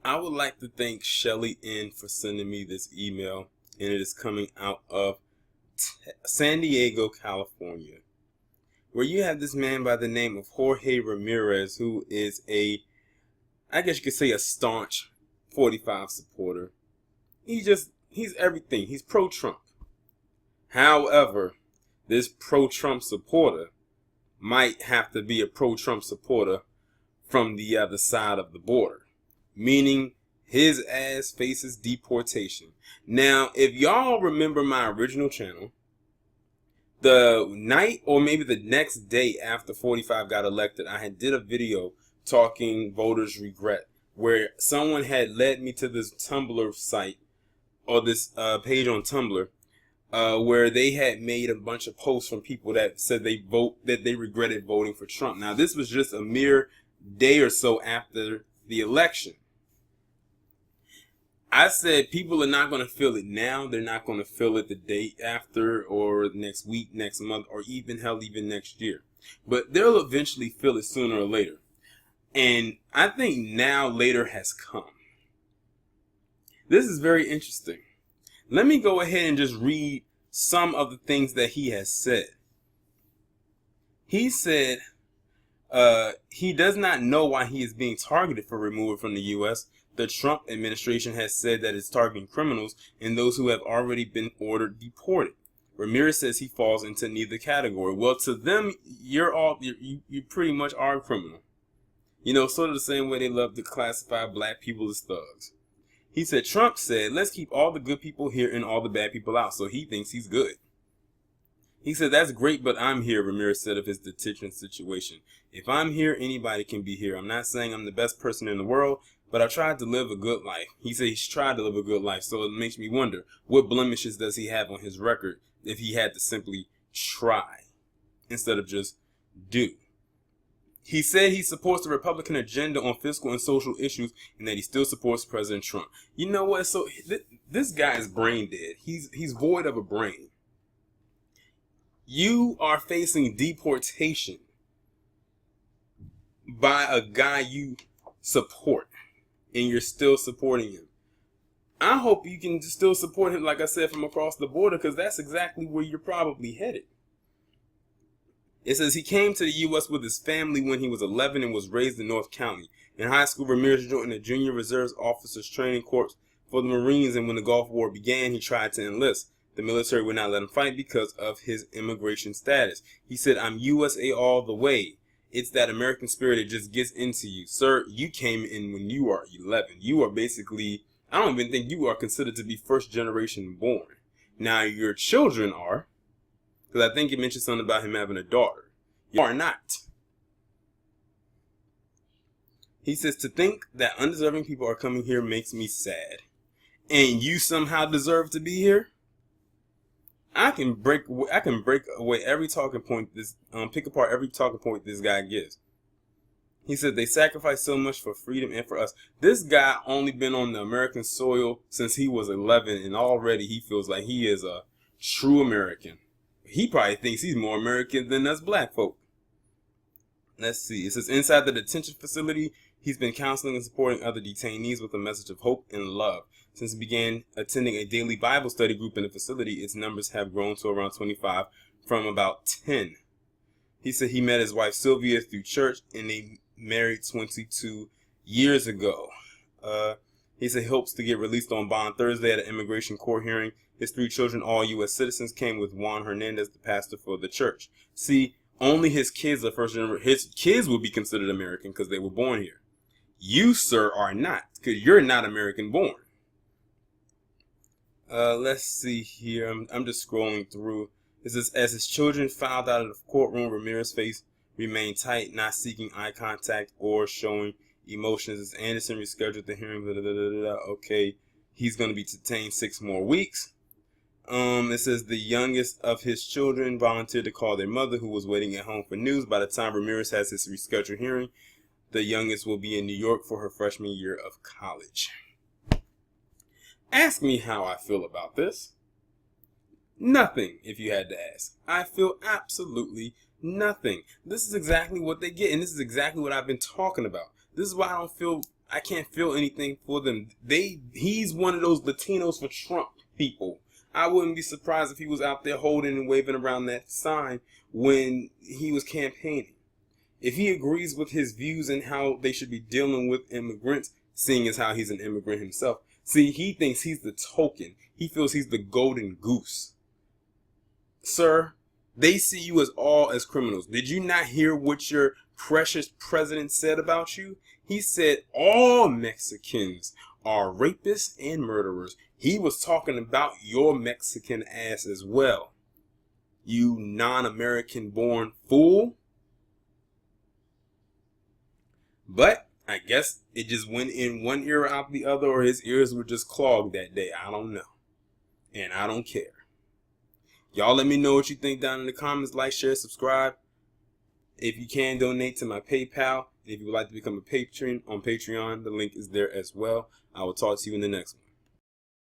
I would like to thank Shelly N for sending me this email, and it is coming out of San Diego, California, where you have this man by the name of Jorge Ramirez, who is I guess you could say a staunch 45 supporter. He's everything. He's pro-Trump. However, this pro-Trump supporter might have to be a pro-Trump supporter from the other side of the border, meaning his ass faces deportation. Now, if y'all remember my original channel, the night or maybe the next day after 45 got elected, I had did a video talking voters regret, where someone had led me to this Tumblr site or this page on Tumblr where they had made a bunch of posts from people that said they regretted voting for Trump. Now, this was just a mere day or so after the election. I said people are not going to feel it now. They're not going to feel it the day after or next week, next month, or even next year. But they'll eventually feel it sooner or later. And I think now later has come. This is very interesting. Let me go ahead and just read some of the things that he has said. He said he does not know why he is being targeted for removal from the U.S. The Trump administration has said that it's targeting criminals and those who have already been ordered deported. Ramirez says he falls into neither category. Well, to them, you pretty much are a criminal. You know, sort of the same way they love to classify black people as thugs. He said, Trump said, let's keep all the good people here and all the bad people out. So he thinks he's good. He said, that's great, but I'm here, Ramirez said of his detention situation. If I'm here, anybody can be here. I'm not saying I'm the best person in the world, but I tried to live a good life. He said he's tried to live a good life. So it makes me wonder, what blemishes does he have on his record if he had to simply try instead of just do? He said he supports the Republican agenda on fiscal and social issues and that he still supports President Trump. You know what? So this guy is brain dead. He's void of a brain. You are facing deportation by a guy you support, and you're still supporting him. I hope you can still support him, like I said, from across the border, because that's exactly where you're probably headed. It says he came to the U.S. with his family when he was 11 and was raised in North County. In high school, Ramirez joined the Junior Reserve Officers Training Corps for the Marines, and when the Gulf War began, he tried to enlist. The military would not let him fight because of his immigration status. He said, I'm USA all the way. It's that American spirit that just gets into you. Sir, you came in when you are 11. You are basically, I don't even think you are considered to be first generation born. Now, your children are, because I think you mentioned something about him having a daughter. You are not. He says, to think that undeserving people are coming here makes me sad. And you somehow deserve to be here? I can break away every talking point pick apart every talking point this guy gives. He said they sacrifice so much for freedom and for us. This guy only been on the American soil since he was 11, and already he feels like he is a true American. He probably thinks he's more American than us black folk. Let's see. It says inside the detention facility, he's been counseling and supporting other detainees with a message of hope and love. Since he began attending a daily Bible study group in the facility, its numbers have grown to around 25 from about 10. He said he met his wife Sylvia through church and they married 22 years ago. He said he hopes to get released on bond Thursday at an immigration court hearing. His 3 children, all U.S. citizens, came with Juan Hernandez, the pastor for the church. See, only his kids are first generation. His kids will be considered American because they were born here. You, sir, are not, because you're not American born. Let's see here. I'm just scrolling through. It says, as his children filed out of the courtroom, Ramirez's face remained tight, not seeking eye contact or showing emotions. As Anderson rescheduled the hearing, okay, he's going to be detained 6 more weeks. It says the youngest of his children volunteered to call their mother, who was waiting at home for news. By the time Ramirez has his rescheduled hearing, the youngest will be in New York for her freshman year of college. Ask me how I feel about this. Nothing, if you had to ask. I feel absolutely nothing. This is exactly what they get, and this is exactly what I've been talking about. This is why I can't feel anything for them. He's one of those Latinos for Trump people. I wouldn't be surprised if he was out there holding and waving around that sign when he was campaigning. If he agrees with his views and how they should be dealing with immigrants, seeing as how he's an immigrant himself. See, he thinks he's the token. He feels he's the golden goose. Sir, they see you all as criminals. Did you not hear what your precious president said about you? He said all Mexicans are rapists and murderers. He was talking about your Mexican ass as well. You non-American born fool. But I guess it just went in one ear out the other, or his ears were just clogged that day. I don't know. And I don't care. Y'all let me know what you think down in the comments. Like, share, subscribe. If you can, donate to my PayPal. And if you would like to become a patron on Patreon, the link is there as well. I will talk to you in the next one.